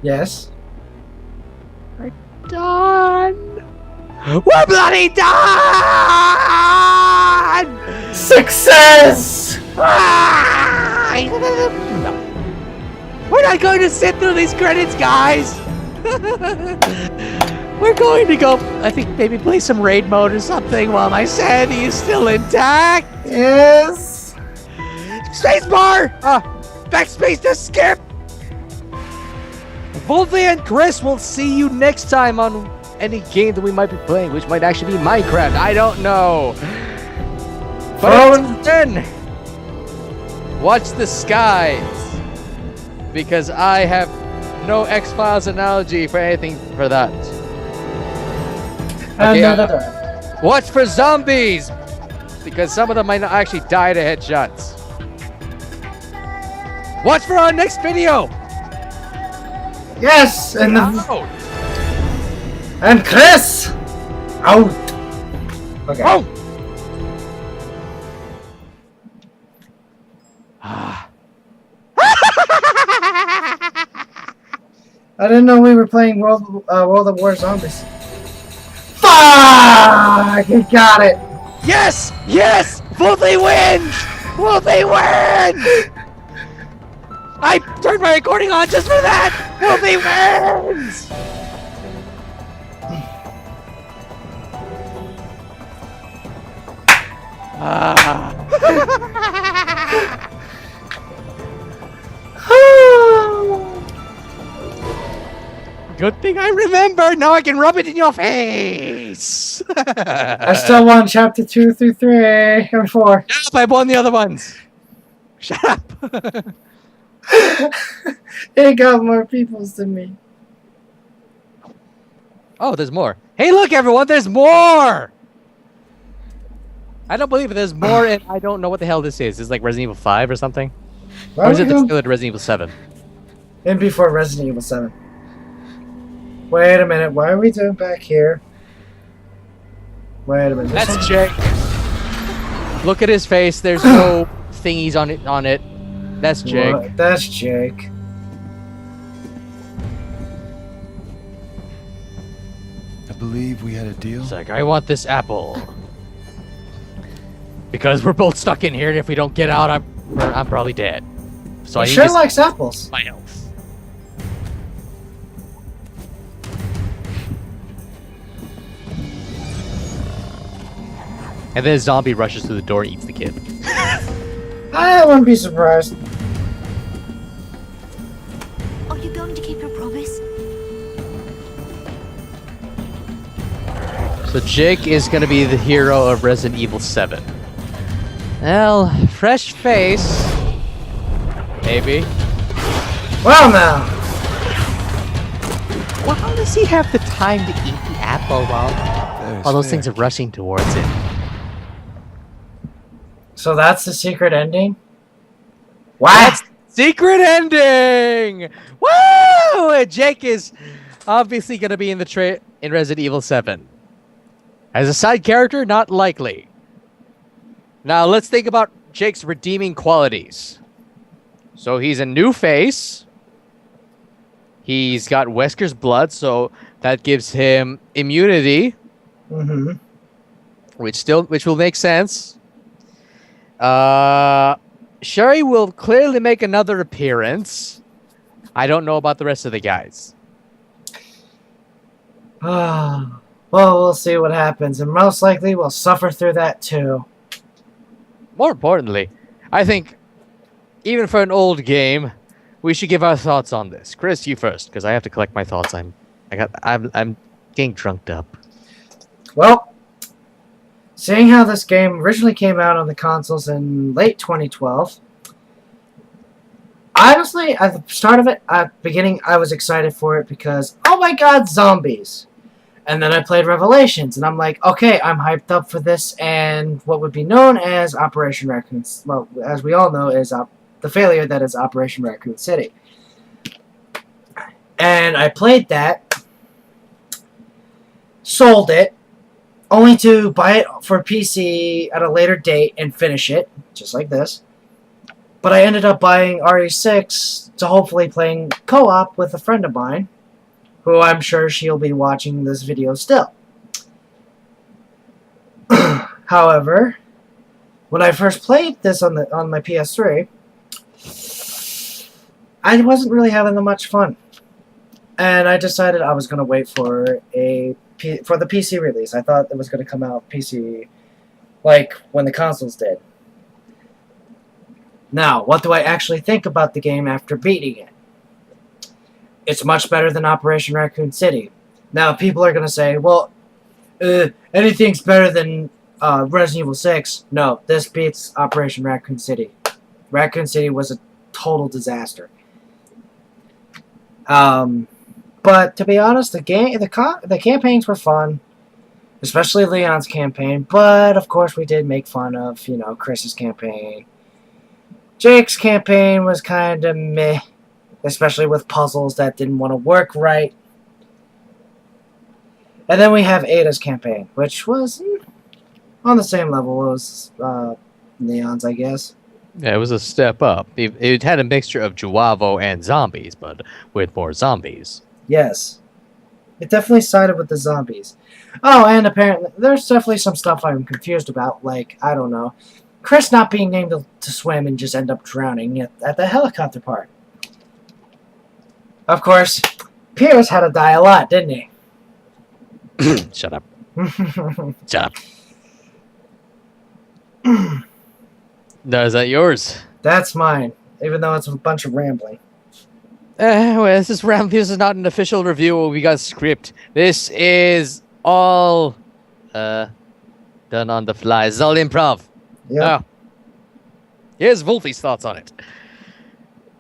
Yes. We're done. We're bloody done! Success! No. We're not going to sit through these credits, guys! We're going to go, I think, maybe play some raid mode or something while my sanity is still intact! Yes! Spacebar! Backspace to skip! Wvlfy and Chris will see you next time on any game that we might be playing, which might actually be Minecraft. I don't know. But until then, watch the skies. Because I have no X-Files analogy for anything for that. Okay, watch for zombies. Because some of them might not actually die to headshots. Watch for our next video. Yes! And Chris! Out! Okay. Oh! I didn't know we were playing World of War Zombies. Fuck! You got it! Yes! Yes! Wvlfy wins! Wvlfy wins! I turned my recording on just for that! Wvlfy wins! Good thing I remember. Now I can rub it in your face. I still won chapter 2 through 3 and 4. Shut up, I won the other ones. Shut up. It got more peoples than me. Oh, there's more. Hey, look, everyone, there's more. I don't believe it. There's more, and I don't know what the hell this is. It's like Resident Evil 5 or something? Or is it still at Resident Evil 7? And before Resident Evil 7. Wait a minute, what are we doing back here? Wait a minute. That's Jake. Look at his face. There's no thingies on it. That's Jake. What? That's Jake. I believe we had a deal. It's like, I want this apple. Because we're both stuck in here, and if we don't get out, I'm probably dead. So I sure likes apples. My health. And then a zombie rushes through the door and eats the kid. I wouldn't be surprised. Are you going to keep your promise? So Jake is going to be the hero of Resident Evil 7. Well, fresh face. Maybe. Well now. Well, how does he have the time to eat the apple while all those things are rushing towards him? So that's the secret ending? What? That's secret ending! Woo! Jake is obviously going to be in the in Resident Evil 7. As a side character, not likely. Now, let's think about Jake's redeeming qualities. So he's a new face. He's got Wesker's blood, so that gives him immunity. Mm-hmm. Which will make sense. Sherry will clearly make another appearance. I don't know about the rest of the guys. Well, we'll see what happens, and most likely we'll suffer through that too. More importantly, I think, even for an old game, we should give our thoughts on this. Chris, you first, because I have to collect my thoughts. I'm getting drunked up. Well, seeing how this game originally came out on the consoles in late 2012, honestly, at the start of it, at the beginning, I was excited for it because, oh my god, zombies! And then I played Revelations, and I'm like, okay, I'm hyped up for this, and what would be known as Operation Raccoon, well, as we all know, is the failure that is Operation Raccoon City. And I played that, sold it, only to buy it for PC at a later date and finish it, just like this. But I ended up buying RE6 to hopefully playing co-op with a friend of mine, who I'm sure she'll be watching this video still. However, when I first played this on my PS3, I wasn't really having that much fun, and I decided I was going to wait for the PC release. I thought it was going to come out PC like when the consoles did. Now, what do I actually think about the game after beating it? It's much better than Operation Raccoon City. Now, people are going to say, well, anything's better than Resident Evil 6. No, this beats Operation Raccoon City. Raccoon City was a total disaster. But to be honest, the campaigns were fun, especially Leon's campaign. But of course, we did make fun of Chris's campaign. Jake's campaign was kind of meh, especially with puzzles that didn't want to work right. And then we have Ada's campaign, which was on the same level as Leon's, I guess. Yeah, it was a step up. It had a mixture of Wvlfy and zombies, but with more zombies. Yes. It definitely sided with the zombies. Oh, and apparently, there's definitely some stuff I'm confused about, like, I don't know, Chris not being able to swim and just end up drowning at the helicopter part. Of course, Pierce had to die a lot, didn't he? Shut up. Shut up. No, is that yours? That's mine, even though it's a bunch of rambling. Well, this is not an official review. We got script. This is all done on the fly. It's all improv. Yeah. Now, here's Wolfie's thoughts on it.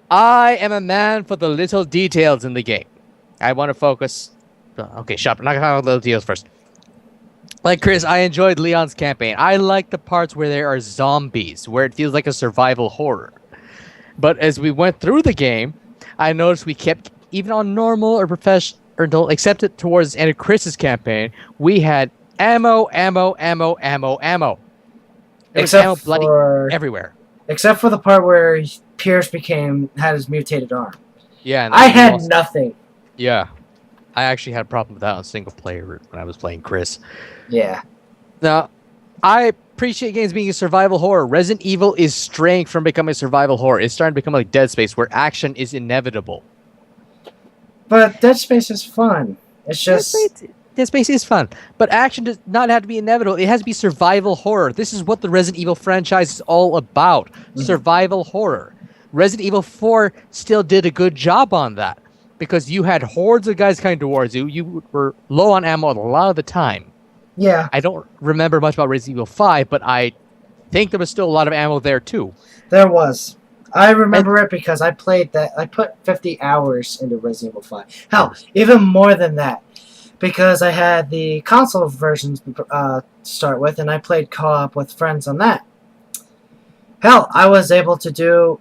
I am a man for the little details in the game. I want to focus. Okay, shut up. I'm not going to talk about the little details first. Like Chris, I enjoyed Leon's campaign. I like the parts where there are zombies, where it feels like a survival horror. But as we went through the game, I noticed we kept, even on normal or professional, except it towards the end of Chris's campaign, we had ammo. Except bloody for everywhere. Except for the part where Pierce had his mutated arm. Yeah, and I had nothing. Yeah, I actually had a problem with that on single player when I was playing Chris. Yeah. Now, I appreciate games being a survival horror. Resident Evil is straying from becoming a survival horror. It's starting to become like Dead Space, where action is inevitable. But Dead Space is fun. It's just... Dead Space is fun, but action does not have to be inevitable. It has to be survival horror. This is what the Resident Evil franchise is all about. Survival horror. Resident Evil 4 still did a good job on that, because you had hordes of guys coming towards you. You were low on ammo a lot of the time. Yeah. I don't remember much about Resident Evil 5, but I think there was still a lot of ammo there too. There was. I remember it because I played that. I put 50 hours into Resident Evil 5. Hell, even more than that. Because I had the console versions to start with, and I played co-op with friends on that. Hell, I was able to do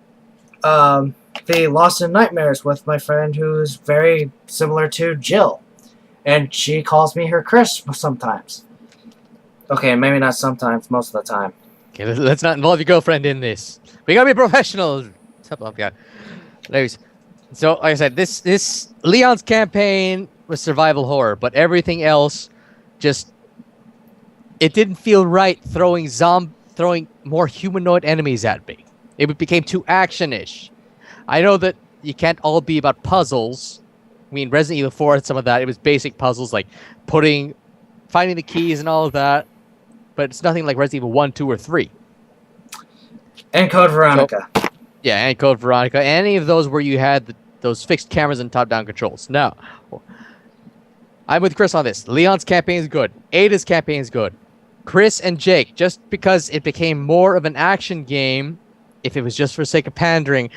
the Lost in Nightmares with my friend who's very similar to Jill. And she calls me her Chris sometimes. Okay, maybe not sometimes, most of the time. Okay, let's not involve your girlfriend in this. We gotta be professionals. Anyways, so like I said, this Leon's campaign was survival horror, but everything else it didn't feel right throwing more humanoid enemies at me. It became too action-ish. I know that you can't all be about puzzles. I mean, Resident Evil 4 had some of that. It was basic puzzles like finding the keys and all of that, but it's nothing like Resident Evil 1, 2, or 3. And Code Veronica. So, yeah, and Code Veronica. Any of those where you had those fixed cameras and top-down controls. No. I'm with Chris on this. Leon's campaign is good. Ada's campaign is good. Chris and Jake, just because it became more of an action game, if it was just for the sake of pandering,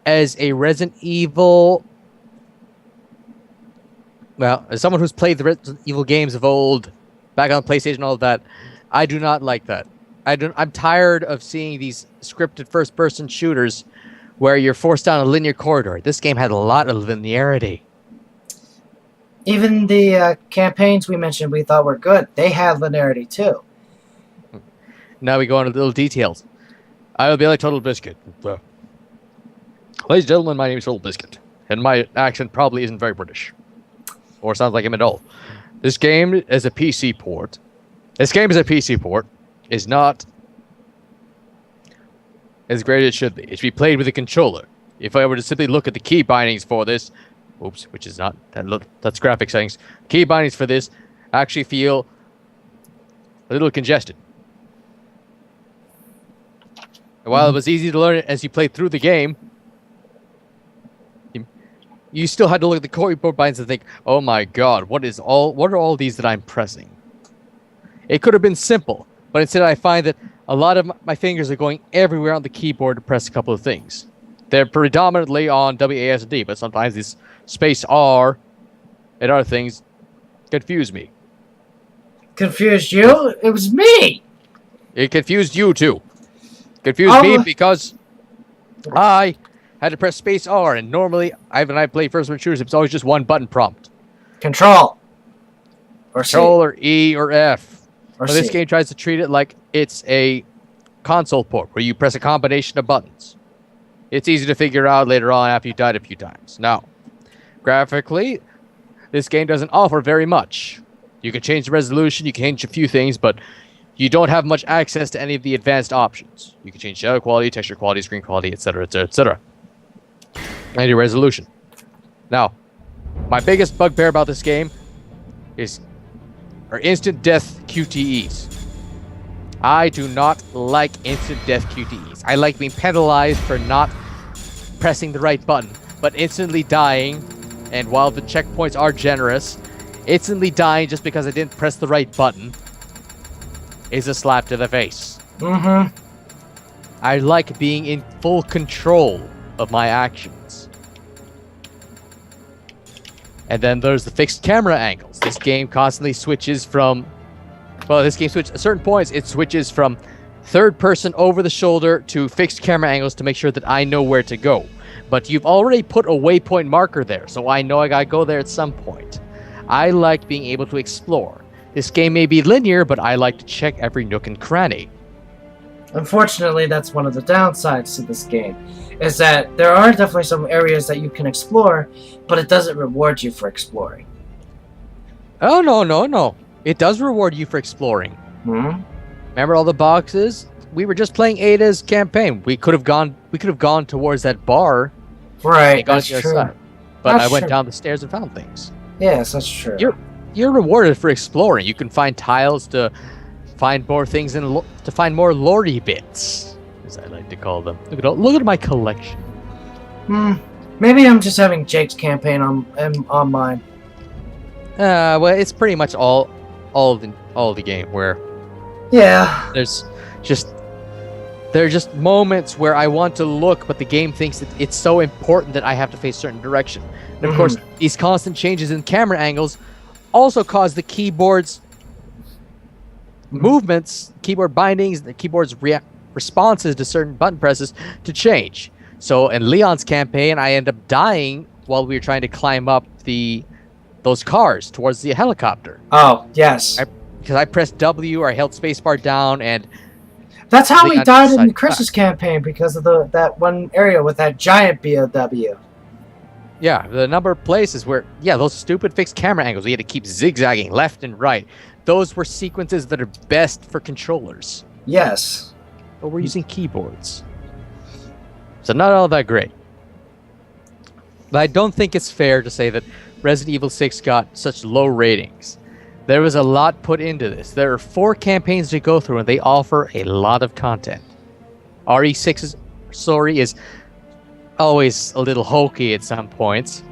as a Resident Evil... Well, as someone who's played the Resident Evil games of old, back on PlayStation and all of that, I do not like that. I'm tired of seeing these scripted first-person shooters where you're forced down a linear corridor. This game had a lot of linearity. Even the campaigns we mentioned we thought were good, they had linearity too. Now we go into little details. I will be like Total Biscuit. Ladies and gentlemen, my name is Total Biscuit, and my accent probably isn't very British, or sounds like him at all. This game is a PC port. Is not as great as it should be. It should be played with a controller. If I were to simply look at the key bindings for this, which is not that's graphic settings. Key bindings for this actually feel a little congested. And while it was easy to learn it as you played through the game, you still had to look at the keyboard bindings and think, "Oh my God, what are all these that I'm pressing?" It could have been simple, but instead I find that a lot of my fingers are going everywhere on the keyboard to press a couple of things. They're predominantly on WASD, but sometimes this space R and other things confuse me. Confused you? It was me! It confused you too. Confused me because I had to press space R, and normally when I play first-person shooters, it's always just one button prompt. Control. Or Control C. or E or F. Or But this C. game tries to treat it like it's a console port where you press a combination of buttons. It's easy to figure out later on after you've died a few times. Now, graphically, this game doesn't offer very much. You can change the resolution, you can change a few things, but you don't have much access to any of the advanced options. You can change shadow quality, texture quality, screen quality, etc., etc., etc. And your resolution. Now, my biggest bugbear about this game are instant death QTEs. I do not like instant death QTEs. I like being penalized for not pressing the right button, but instantly dying, and while the checkpoints are generous, instantly dying just because I didn't press the right button is a slap to the face. Mm-hmm. I like being in full control of my actions. And then there's the fixed camera angles. This game constantly switches from... Well, this game switches... At certain points, it switches from third person over the shoulder to fixed camera angles to make sure that I know where to go. But you've already put a waypoint marker there, so I know I gotta go there at some point. I like being able to explore. This game may be linear, but I like to check every nook and cranny. Unfortunately, that's one of the downsides to this game, is that there are definitely some areas that you can explore, but it doesn't reward you for exploring. Oh, no. It does reward you for exploring. Hmm? Remember all the boxes? We were just playing Ada's campaign. We could have gone towards that bar. Right, And gone that's to the true. other side. But That's I went true. down the stairs and found things. Yes, that's true. You're rewarded for exploring. You can find tiles to find more things and to find more lordy bits, as I like to call them. Look at my collection. Maybe I'm just having Jake's campaign on mine. Well, it's pretty much all the game where Yeah. there are just moments where I want to look, but the game thinks that it's so important that I have to face a certain direction. And of course, these constant changes in camera angles also cause the keyboard's movements, keyboard bindings, the keyboard's responses to certain button presses to change. So in Leon's campaign, I end up dying while we were trying to climb up those cars towards the helicopter. Oh, yes. Because I pressed W or I held spacebar down, and That's how Leon he died decided in to Chris's campaign, because of that one area with that giant BOW. yeah, the number of places where, those stupid fixed camera angles, we had to keep zigzagging left and right. Those were sequences that are best for controllers. Yes. But we're using keyboards. So not all that great. But I don't think it's fair to say that Resident Evil 6 got such low ratings. There was a lot put into this. There are 4 campaigns to go through, and they offer a lot of content. RE6's story is always a little hokey at some points.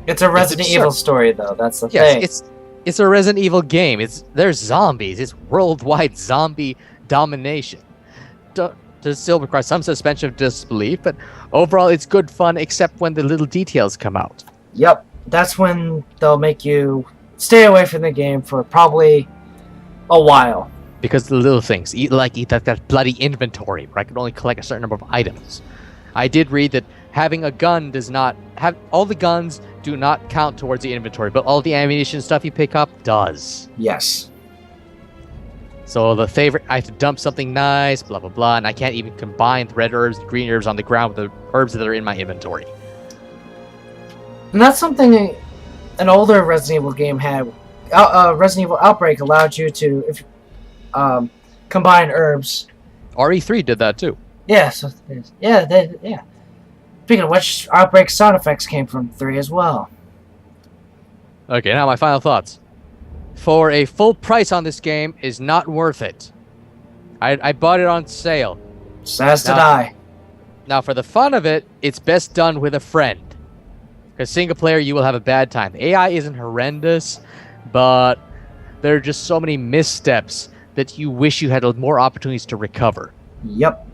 It's a Resident absurd. Evil story, though. That's the Yes, thing. it's a Resident Evil game. There's zombies. It's worldwide zombie domination. Does still require some suspension of disbelief, but overall it's good fun, except when the little details come out. Yep. That's when they'll make you stay away from the game for probably a while. Because the little things, eat that bloody inventory where I can only collect a certain number of items. I did read that having a gun does not have all the guns do not count towards the inventory, but all the ammunition stuff you pick up does. Yes. So the favorite, I have to dump something nice, blah blah blah, and I can't even combine the red herbs and green herbs on the ground with the herbs that are in my inventory. And that's something an older Resident Evil game had. Resident Evil Outbreak allowed you to combine herbs. RE3 did that too. Yeah, so yeah. Speaking of which, Outbreak sound effects came from 3 as well. Okay, now my final thoughts. For a full price on this game is not worth it. I bought it on sale. So as did I. Now, for the fun of it, it's best done with a friend. Because single player, you will have a bad time. The AI isn't horrendous, but there are just so many missteps that you wish you had more opportunities to recover. Yep.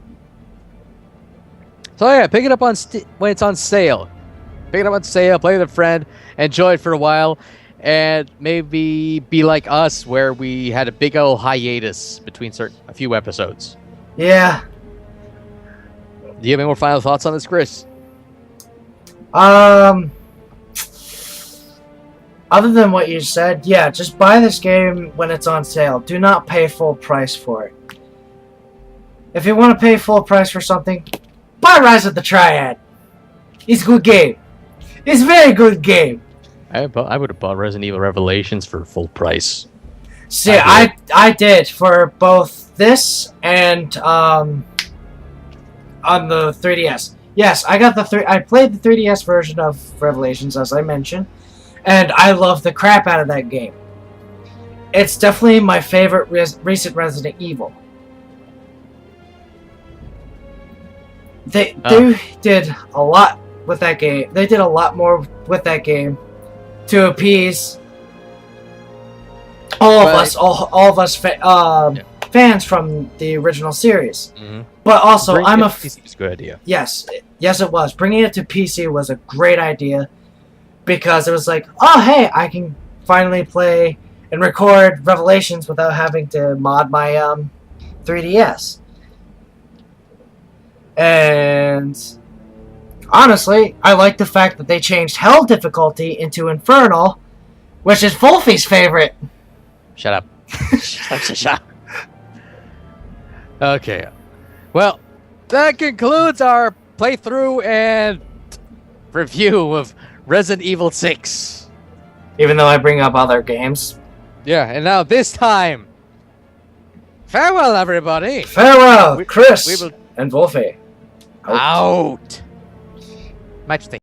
So yeah, pick it up on when it's on sale. Pick it up on sale, play with a friend, enjoy it for a while, and maybe be like us, where we had a big old hiatus between a few episodes. Yeah. Do you have any more final thoughts on this, Chris? Other than what you said, yeah, just buy this game when it's on sale. Do not pay full price for it. If you want to pay full price for something, buy Rise of the Triad. It's a good game. It's a very good game. I would have bought Resident Evil Revelations for full price. See, I did for both this and on the 3DS. Yes, I got I played the 3DS version of Revelations, as I mentioned, and I love the crap out of that game. It's definitely my favorite recent Resident Evil. They did a lot with that game. They did a lot more with that game to appease all of us fans from the original series. Mm-hmm. But also, Bringing it to PC was a good idea. Yes, it was. Bringing it to PC was a great idea because it was like, oh hey, I can finally play and record Revelations without having to mod my 3DS. And honestly, I like the fact that they changed Hell difficulty into Infernal, which is Wvlfy's favorite. Shut up. Shut up. Okay. Well, that concludes our playthrough and review of Resident Evil 6. Even though I bring up other games. Yeah, and now this time, farewell, everybody. Farewell, Chris and Wvlfy. Out. Might just think.